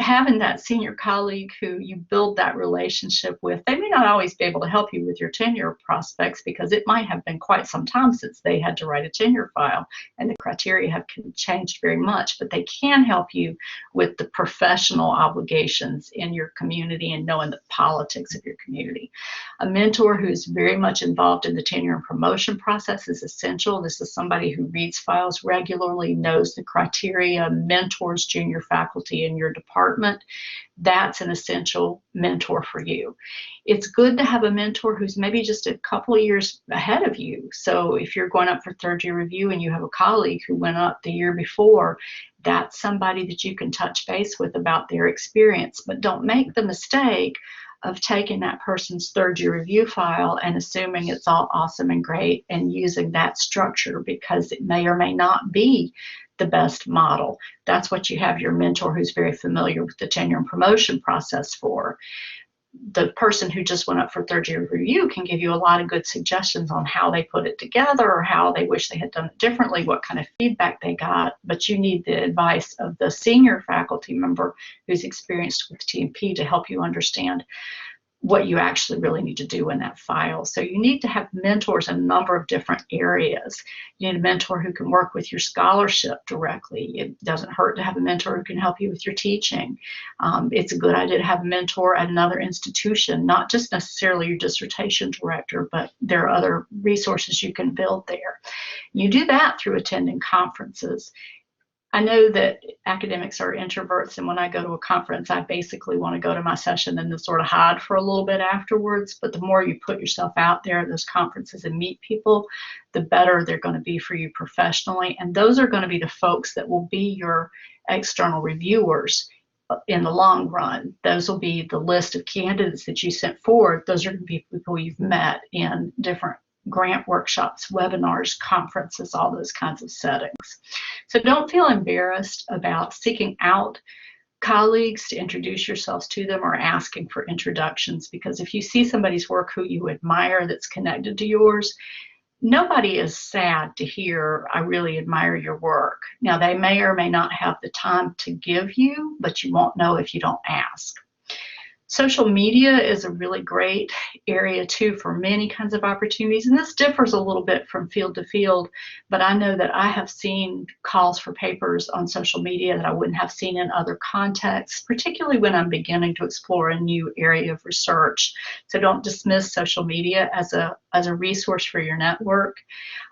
Having that senior colleague who you build that relationship with, they may not always be able to help you with your tenure prospects, because it might have been quite some time since they had to write a tenure file, and the criteria have changed very much, but they can help you with the professional obligations in your community and knowing the politics of your community. A mentor who's very much involved in the tenure and promotion process is essential. This is somebody who reads files regularly, knows the criteria, mentors junior faculty in your department. That's an essential mentor for you. It's good to have a mentor who's maybe just a couple of years ahead of you. So if you're going up for third year review and you have a colleague who went up the year before, that's somebody that you can touch base with about their experience. But don't make the mistake of taking that person's third year review file and assuming it's all awesome and great and using that structure, because it may or may not be the best model. That's what you have your mentor who's very familiar with the tenure and promotion process for. The person who just went up for third year review can give you a lot of good suggestions on how they put it together or how they wish they had done it differently, what kind of feedback they got. But you need the advice of the senior faculty member who's experienced with T&P to help you understand what you actually really need to do in that file. So you need to have mentors in a number of different areas. You need a mentor who can work with your scholarship directly. It doesn't hurt to have a mentor who can help you with your teaching. It's a good idea to have a mentor at another institution, not just necessarily your dissertation director, but there are other resources you can build there. You do that through attending conferences. I know that academics are introverts, and when I go to a conference, I basically want to go to my session and then sort of hide for a little bit afterwards. But the more you put yourself out there at those conferences and meet people, the better they're going to be for you professionally. And those are going to be the folks that will be your external reviewers in the long run. Those will be the list of candidates that you sent forward. Those are going to be people you've met in different grant workshops, webinars, conferences, all those kinds of settings. So don't feel embarrassed about seeking out colleagues to introduce yourselves to them or asking for introductions, because if you see somebody's work who you admire that's connected to yours, nobody is sad to hear, I really admire your work. Now, they may or may not have the time to give you, but you won't know if you don't ask. Social media is a really great area too for many kinds of opportunities, and this differs a little bit from field to field, but I know that I have seen calls for papers on social media that I wouldn't have seen in other contexts, particularly when I'm beginning to explore a new area of research. So don't dismiss social media as a resource for your network.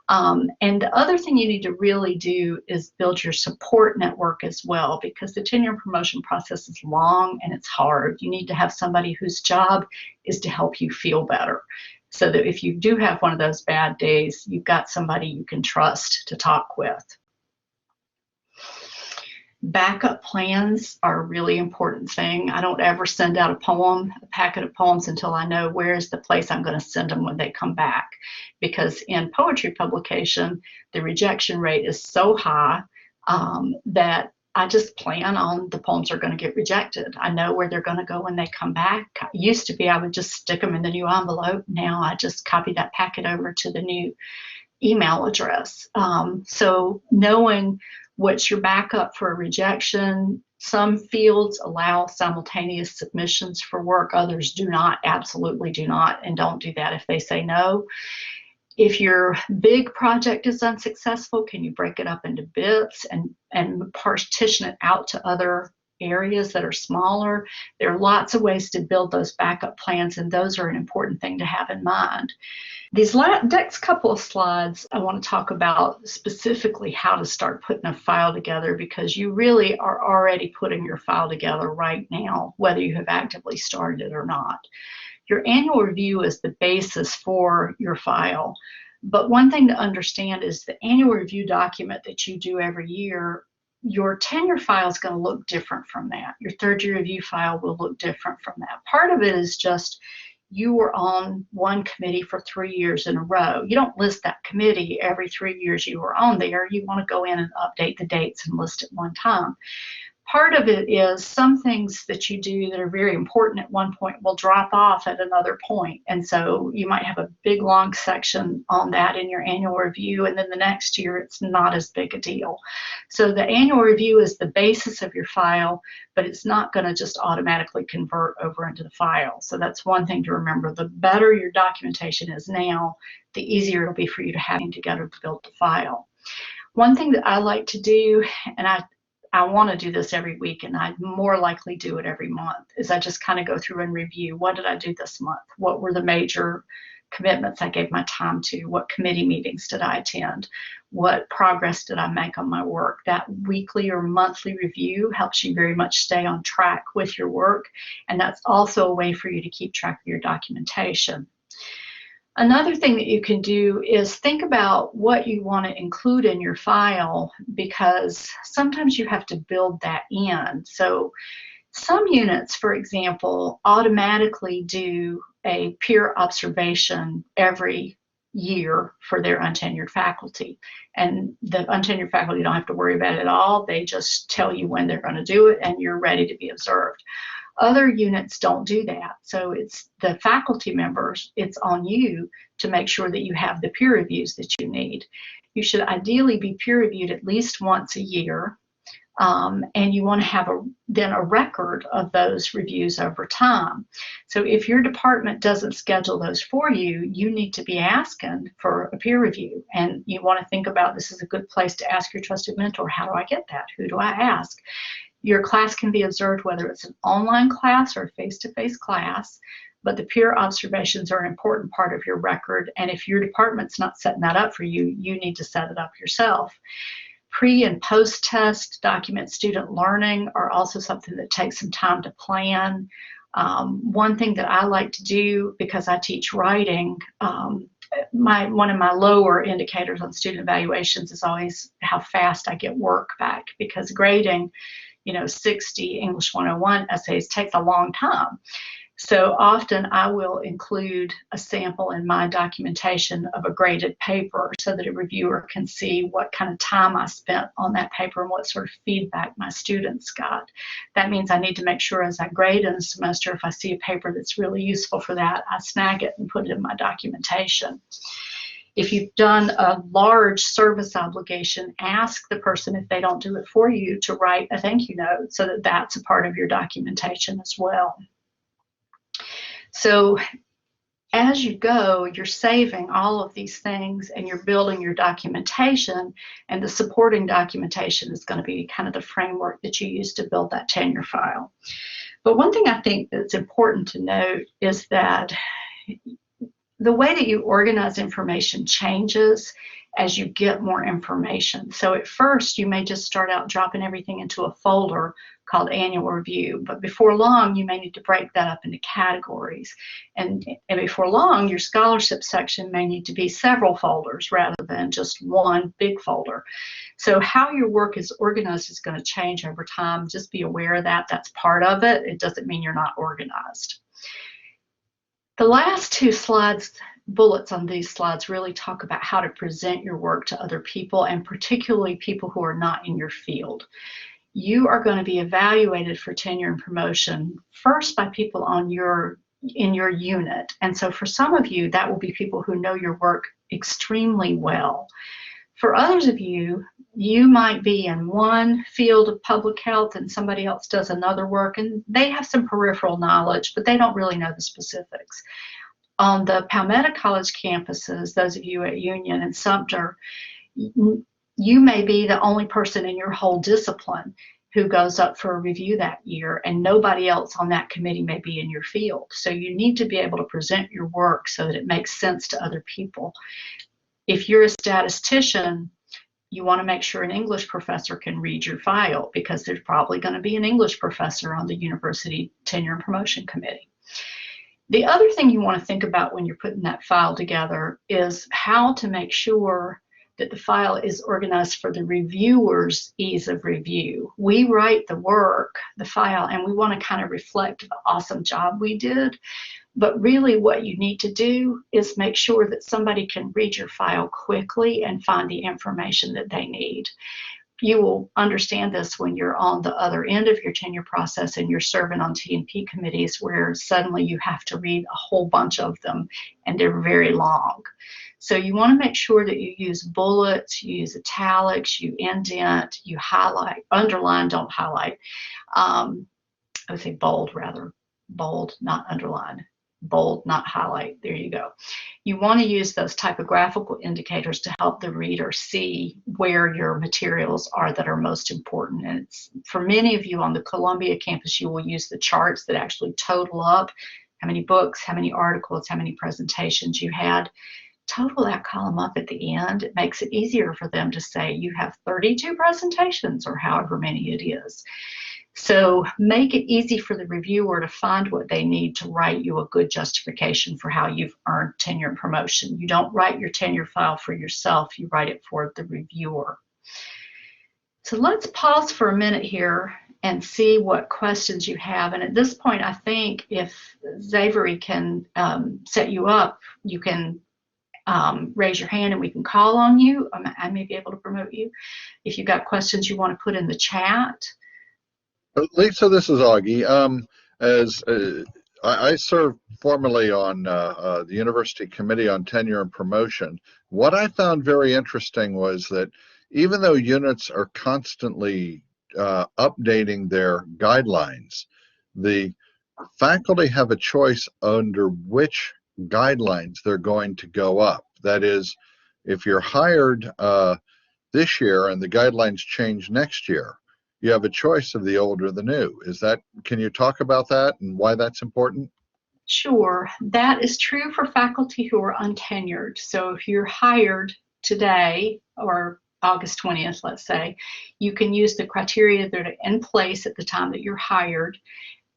And the other thing you need to really do is build your support network as well, because the tenure and promotion process is long and it's hard. You need to have somebody whose job is to help you feel better, so that if you do have one of those bad days, you've got somebody you can trust to talk with. Backup plans are a really important thing. I don't ever send out a packet of poems until I know where is the place I'm going to send them when they come back. Because in poetry publication, the rejection rate is so high that I just plan on the poems are going to get rejected. I know where they're going to go when they come back. It used to be I would just stick them in the new envelope. Now I just copy that packet over to the new email address. So knowing what's your backup for a rejection. Some fields allow simultaneous submissions for work, others do not, absolutely do not, and don't do that if they say no. If your big project is unsuccessful, can you break it up into bits and partition it out to other areas that are smaller? There are lots of ways to build those backup plans, and those are an important thing to have in mind. These next couple of slides, I want to talk about specifically how to start putting a file together, because you really are already putting your file together right now, whether you have actively started it or not. Your annual review is the basis for your file. But one thing to understand is the annual review document that you do every year, your tenure file is going to look different from that. Your third year review file will look different from that. Part of it is just you were on one committee for 3 years in a row. You don't list that committee every 3 years you were on there. You want to go in and update the dates and list it one time. Part of it is some things that you do that are very important at one point will drop off at another point. And so you might have a big long section on that in your annual review, and then the next year it's not as big a deal. So the annual review is the basis of your file, but it's not going to just automatically convert over into the file. So that's one thing to remember. The better your documentation is now, the easier it'll be for you to have together to build the file. One thing that I like to do, and I want to do this every week, and I more likely do it every month, is I just kind of go through and review, what did I do this month? What were the major commitments I gave my time to? What committee meetings did I attend? What progress did I make on my work? That weekly or monthly review helps you very much stay on track with your work, and that's also a way for you to keep track of your documentation. Another thing that you can do is think about what you want to include in your file, because sometimes you have to build that in. So some units, for example, automatically do a peer observation every year for their untenured faculty. And the untenured faculty don't have to worry about it at all. They just tell you when they're going to do it, and you're ready to be observed. Other units don't do that. So it's the faculty members, it's on you to make sure that you have the peer reviews that you need. You should ideally be peer reviewed at least once a year. And you want to have then a record of those reviews over time. So if your department doesn't schedule those for you, you need to be asking for a peer review. And you want to think about, this is a good place to ask your trusted mentor, how do I get that? Who do I ask? Your class can be observed whether it's an online class or a face-to-face class, but the peer observations are an important part of your record. And if your department's not setting that up for you, you need to set it up yourself. Pre and post-test document student learning are also something that takes some time to plan. One thing that I like to do, because I teach writing, one of my lower indicators on student evaluations is always how fast I get work back, because grading 60 English 101 essays takes a long time. So often I will include a sample in my documentation of a graded paper so that a reviewer can see what kind of time I spent on that paper and what sort of feedback my students got. That means I need to make sure as I grade in the semester, if I see a paper that's really useful for that, I snag it and put it in my documentation. If you've done a large service obligation, ask the person, if they don't do it for you, to write a thank you note so that that's a part of your documentation as well. So as you go, you're saving all of these things and you're building your documentation, and the supporting documentation is going to be kind of the framework that you use to build that tenure file. But one thing I think that's important to note is that the way that you organize information changes as you get more information. So at first, you may just start out dropping everything into a folder called annual review, but before long, you may need to break that up into categories. And before long, your scholarship section may need to be several folders rather than just one big folder. So how your work is organized is going to change over time. Just be aware of that. That's part of it. It doesn't mean you're not organized. The last two slides, bullets on these slides, really talk about how to present your work to other people, and particularly people who are not in your field. You are going to be evaluated for tenure and promotion first by people in your unit. And so for some of you, that will be people who know your work extremely well. For others of you, you might be in one field of public health and somebody else does another work, and they have some peripheral knowledge, but they don't really know the specifics. On the Palmetto College campuses, those of you at Union and Sumter, you may be the only person in your whole discipline who goes up for a review that year, and nobody else on that committee may be in your field. So you need to be able to present your work so that it makes sense to other people. If you're a statistician, you want to make sure an English professor can read your file, because there's probably going to be an English professor on the university tenure and promotion committee. The other thing you want to think about when you're putting that file together is how to make sure that the file is organized for the reviewer's ease of review. We write the work, the file, and we want to kind of reflect the awesome job we did. But really what you need to do is make sure that somebody can read your file quickly and find the information that they need. You will understand this when you're on the other end of your tenure process and you're serving on T&P committees, where suddenly you have to read a whole bunch of them and they're very long. So you want to make sure that you use bullets, you use italics, you indent, you highlight, underline, don't highlight. I would say bold rather, bold, not underline. Bold, not highlight. There you go. You want to use those typographical indicators to help the reader see where your materials are that are most important. And it's, for many of you on the Columbia campus, you will use the charts that actually total up how many books, how many articles, how many presentations you had. Total that column up at the end. It makes it easier for them to say you have 32 presentations or however many it is. So make it easy for the reviewer to find what they need to write you a good justification for how you've earned tenure and promotion. You don't write your tenure file for yourself, you write it for the reviewer. So let's pause for a minute here and see what questions you have. And at this point, I think if Xavery can set you up, you can raise your hand and we can call on you. I may be able to promote you. If you've got questions you want to put in the chat. Lisa, this is Augie. I served formerly on the University Committee on Tenure and Promotion. What I found very interesting was that even though units are constantly updating their guidelines, the faculty have a choice under which guidelines they're going to go up. That is, if you're hired this year and the guidelines change next year, you have a choice of the old or the new. Can you talk about that and why that's important? Sure. That is true for faculty who are untenured. So if you're hired today or August 20th, let's say, you can use the criteria that are in place at the time that you're hired.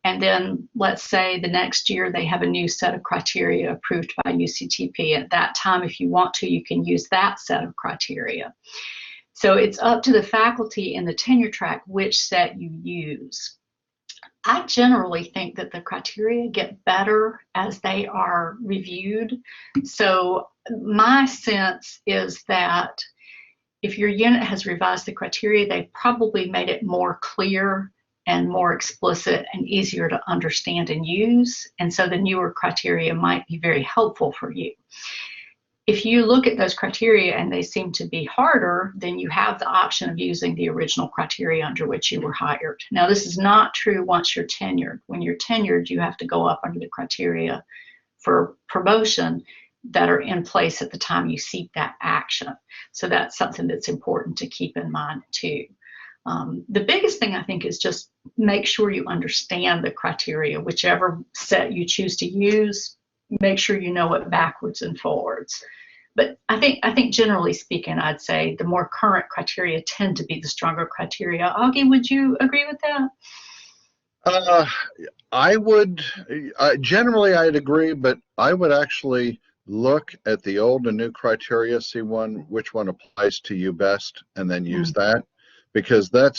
And then let's say the next year they have a new set of criteria approved by UCTP. At that time, if you want to, you can use that set of criteria. So it's up to the faculty in the tenure track which set you use. I generally think that the criteria get better as they are reviewed. So my sense is that if your unit has revised the criteria, they've probably made it more clear and more explicit and easier to understand and use. And so the newer criteria might be very helpful for you. If you look at those criteria and they seem to be harder, then you have the option of using the original criteria under which you were hired. Now, this is not true once you're tenured. When you're tenured, you have to go up under the criteria for promotion that are in place at the time you seek that action. So that's something that's important to keep in mind too. The biggest thing I think is just make sure you understand the criteria, whichever set you choose to use, make sure you know it backwards and forwards. But I think generally speaking, I'd say the more current criteria tend to be the stronger criteria. Augie, would you agree with that? Uh, I would generally I'd agree, but I would actually look at the old and new criteria, see which one applies to you best, and then use that, because there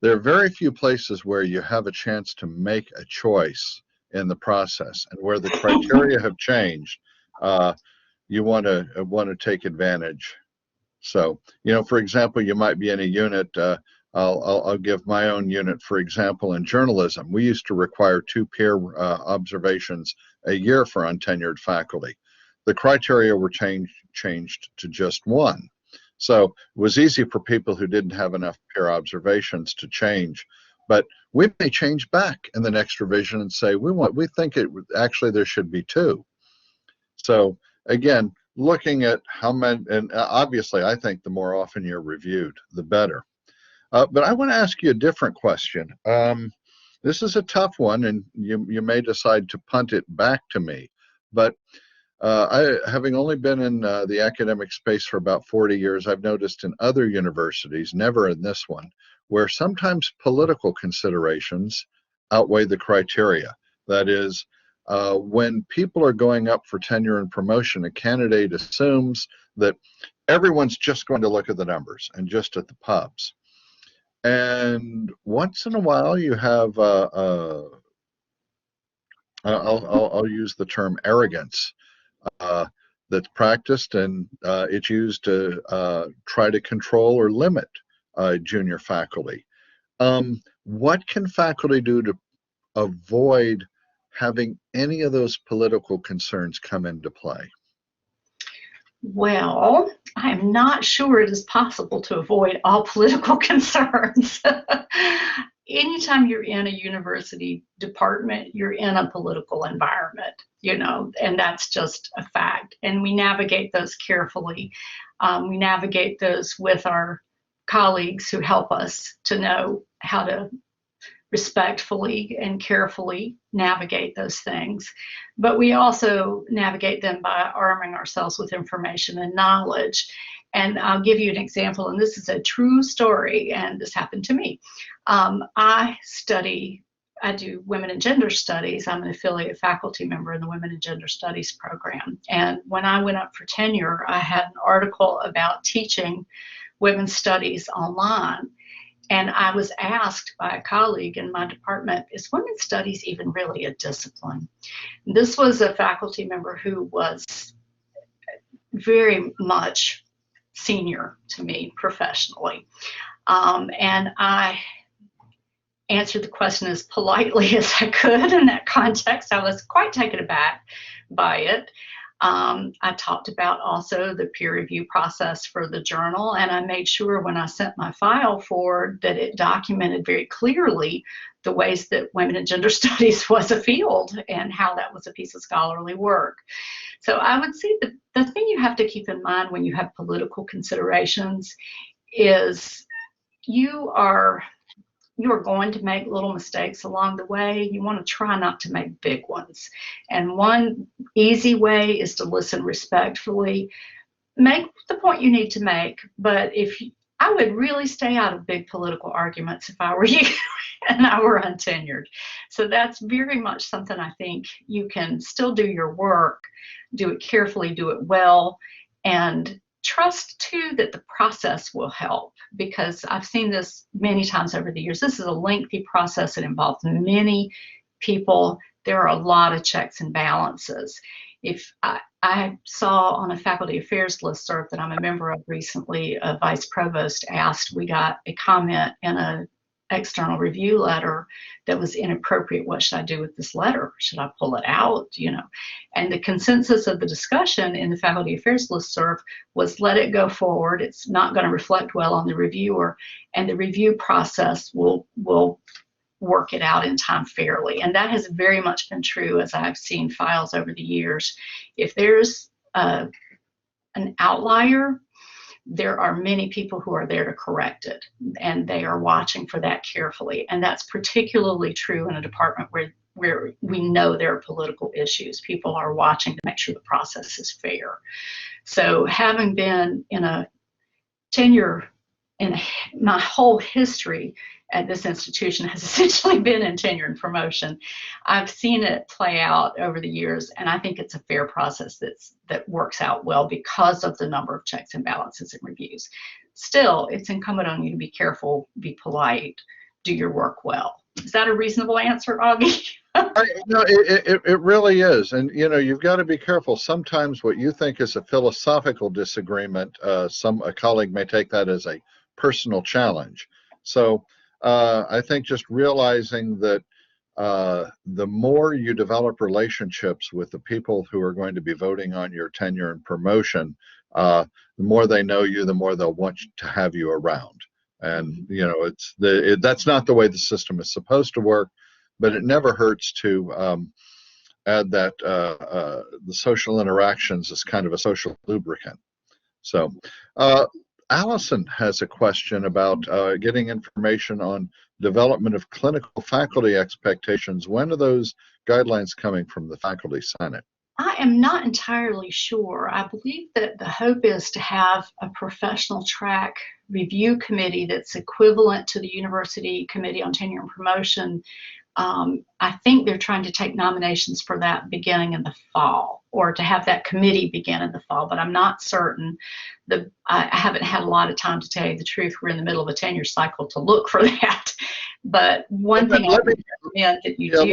are very few places where you have a chance to make a choice in the process, and where the criteria have changed, you want to take advantage. So, for example, you might be in a unit. I'll give my own unit, for example, in journalism. We used to require 2 peer observations a year for untenured faculty. The criteria were changed to just 1. So it was easy for people who didn't have enough peer observations to change. But we may change back in the next revision and say, we think actually there should be 2. So again, looking at how many, and obviously I think the more often you're reviewed, the better. But I want to ask you a different question. This is a tough one, and you may decide to punt it back to me. But having only been in the academic space for about 40 years, I've noticed in other universities, never in this one, where sometimes political considerations outweigh the criteria. That is, when people are going up for tenure and promotion, a candidate assumes that everyone's just going to look at the numbers and just at the pubs. And once in a while, you have I'll use the term arrogance that's practiced, and it's used to try to control or limit junior faculty. What can faculty do to avoid having any of those political concerns come into play? Well, I'm not sure it is possible to avoid all political concerns. Anytime you're in a university department, you're in a political environment, and that's just a fact. And we navigate those carefully. We navigate those with our colleagues who help us to know how to respectfully and carefully navigate those things. But we also navigate them by arming ourselves with information and knowledge. And I'll give you an example, and this is a true story, and this happened to me. I do women and gender studies. I'm an affiliate faculty member in the Women and Gender Studies program. And when I went up for tenure, I had an article about teaching women's studies online. And I was asked by a colleague in my department, is women's studies even really a discipline? This was a faculty member who was very much senior to me professionally. And I answered the question as politely as I could in that context. I was quite taken aback by it. I talked about also the peer review process for the journal, and I made sure when I sent my file forward that it documented very clearly the ways that women and gender studies was a field and how that was a piece of scholarly work. So I would say that the thing you have to keep in mind when you have political considerations is you are going to make little mistakes along the way. You want to try not to make big ones. And one easy way is to listen respectfully. Make the point you need to make, but I would really stay out of big political arguments if I were you and I were untenured. So that's very much something I think you can still do your work, do it carefully, do it well, and trust too that the process will help, because I've seen this many times over the years. This is a lengthy process. It involves many people. There are a lot of checks and balances. If I saw on a faculty affairs listserv that I'm a member of recently, a vice provost asked, we got a comment in an external review letter that was inappropriate. What should I do with this letter? Should I pull it out? And the consensus of the discussion in the faculty affairs listserv was let it go forward. It's not going to reflect well on the reviewer, and the review process will work it out in time fairly. And that has very much been true as I've seen files over the years. If there's an outlier, there are many people who are there to correct it, and they are watching for that carefully. And that's particularly true in a department where we know there are political issues. People are watching to make sure the process is fair. So having been in a tenure, in my whole history at this institution has essentially been in tenure and promotion. I've seen it play out over the years, and I think it's a fair process that works out well because of the number of checks and balances and reviews. Still, it's incumbent on you to be careful, be polite, do your work well. Is that a reasonable answer, Augie? No, it really is. And, you know, you've got to be careful. Sometimes what you think is a philosophical disagreement, a colleague may take that as a personal challenge. So I think just realizing that the more you develop relationships with the people who are going to be voting on your tenure and promotion, the more they know you, the more they'll want to have you around. And, you know, that's not the way the system is supposed to work, but it never hurts to add that the social interactions is kind of a social lubricant. So Allison has a question about getting information on development of clinical faculty expectations. When are those guidelines coming from the Faculty Senate? I am not entirely sure. I believe that the hope is to have a professional track review committee that's equivalent to the University Committee on Tenure and Promotion. I think they're trying to take nominations for that beginning in the fall, or to have that committee begin in the fall, but I'm not certain. I haven't had a lot of time, to tell you the truth. We're in the middle of a tenure cycle to look for that. But one thing I would recommend that you do,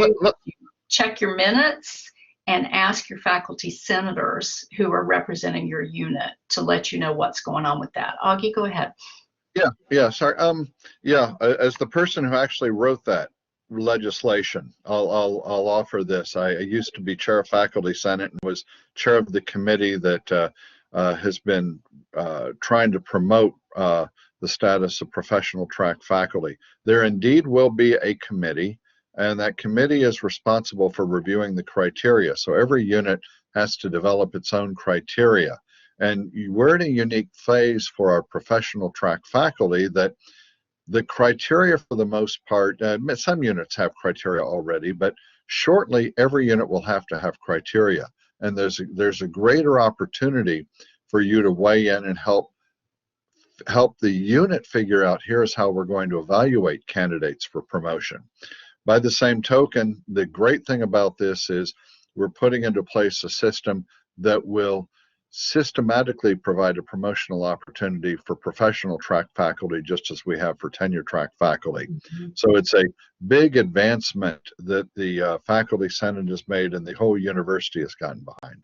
you check your minutes and ask your faculty senators who are representing your unit to let you know what's going on with that. Augie, go ahead. Yeah, sorry. As the person who actually wrote that legislation, I'll offer this. I used to be chair of Faculty Senate and was chair of the committee that has been trying to promote the status of professional track faculty. There indeed will be a committee, and that committee is responsible for reviewing the criteria. So every unit has to develop its own criteria. And we're in a unique phase for our professional track faculty that the criteria, for the most part, some units have criteria already, but shortly every unit will have to have criteria. And there's a greater opportunity for you to weigh in and help the unit figure out, here's how we're going to evaluate candidates for promotion. By the same token, the great thing about this is we're putting into place a system that will systematically provide a promotional opportunity for professional track faculty, just as we have for tenure track faculty. Mm-hmm. So it's a big advancement that the Faculty Senate has made and the whole university has gotten behind.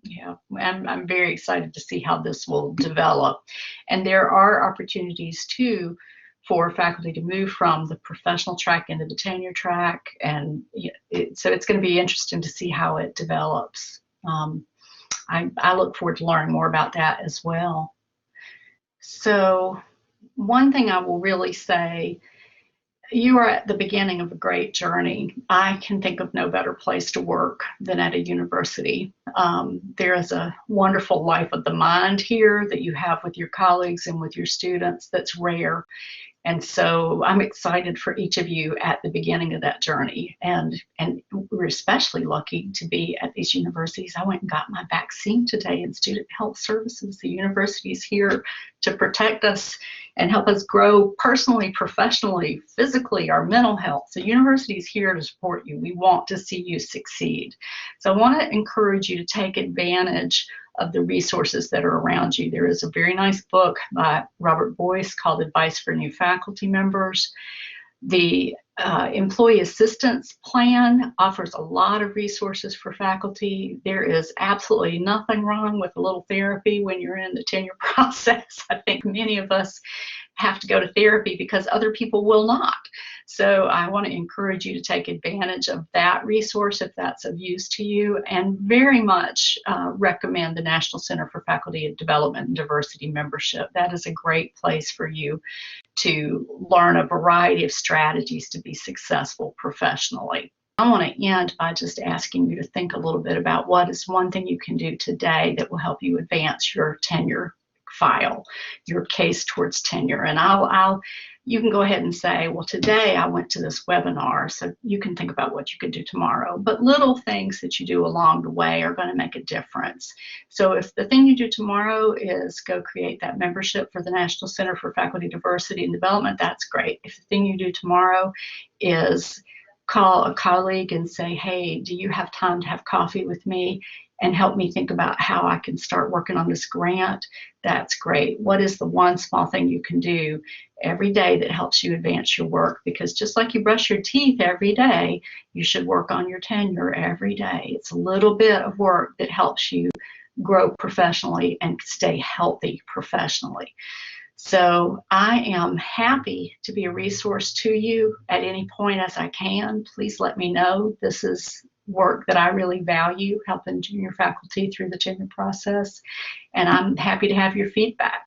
Yeah, I'm very excited to see how this will develop. And there are opportunities too for faculty to move from the professional track into the tenure track. And so it's going to be interesting to see how it develops. I look forward to learning more about that as well. So one thing I will really say, you are at the beginning of a great journey. I can think of no better place to work than at a university. There is a wonderful life of the mind here that you have with your colleagues and with your students that's rare. And so I'm excited for each of you at the beginning of that journey. And we're especially lucky to be at these universities. I went and got my vaccine today in Student Health Services. The university is here to protect us and help us grow personally, professionally, physically, our mental health. The university is here to support you. We want to see you succeed. So I want to encourage you to take advantage of the resources that are around you. There is a very nice book by Robert Boyce called Advice for New Faculty Members. The Employee Assistance Plan offers a lot of resources for faculty. There is absolutely nothing wrong with a little therapy when you're in the tenure process. I think many of us have to go to therapy because other people will not. So I want to encourage you to take advantage of that resource if that's of use to you, and very much recommend the National Center for Faculty Development and Diversity membership. That is a great place for you to learn a variety of strategies to be successful professionally. I want to end by just asking you to think a little bit about what is one thing you can do today that will help you advance your tenure file, your case towards tenure. And you can go ahead and say, well, today I went to this webinar, so you can think about what you could do tomorrow. But little things that you do along the way are going to make a difference. So if the thing you do tomorrow is go create that membership for the National Center for Faculty Diversity and Development, that's great. If the thing you do tomorrow is call a colleague and say, hey, do you have time to have coffee with me and help me think about how I can start working on this grant, that's great. What is the one small thing you can do every day that helps you advance your work? Because just like you brush your teeth every day, you should work on your tenure every day. It's a little bit of work that helps you grow professionally and stay healthy professionally. So I am happy to be a resource to you at any point as I can. Please let me know. This is work that I really value, helping junior faculty through the tenure process, and I'm happy to have your feedback.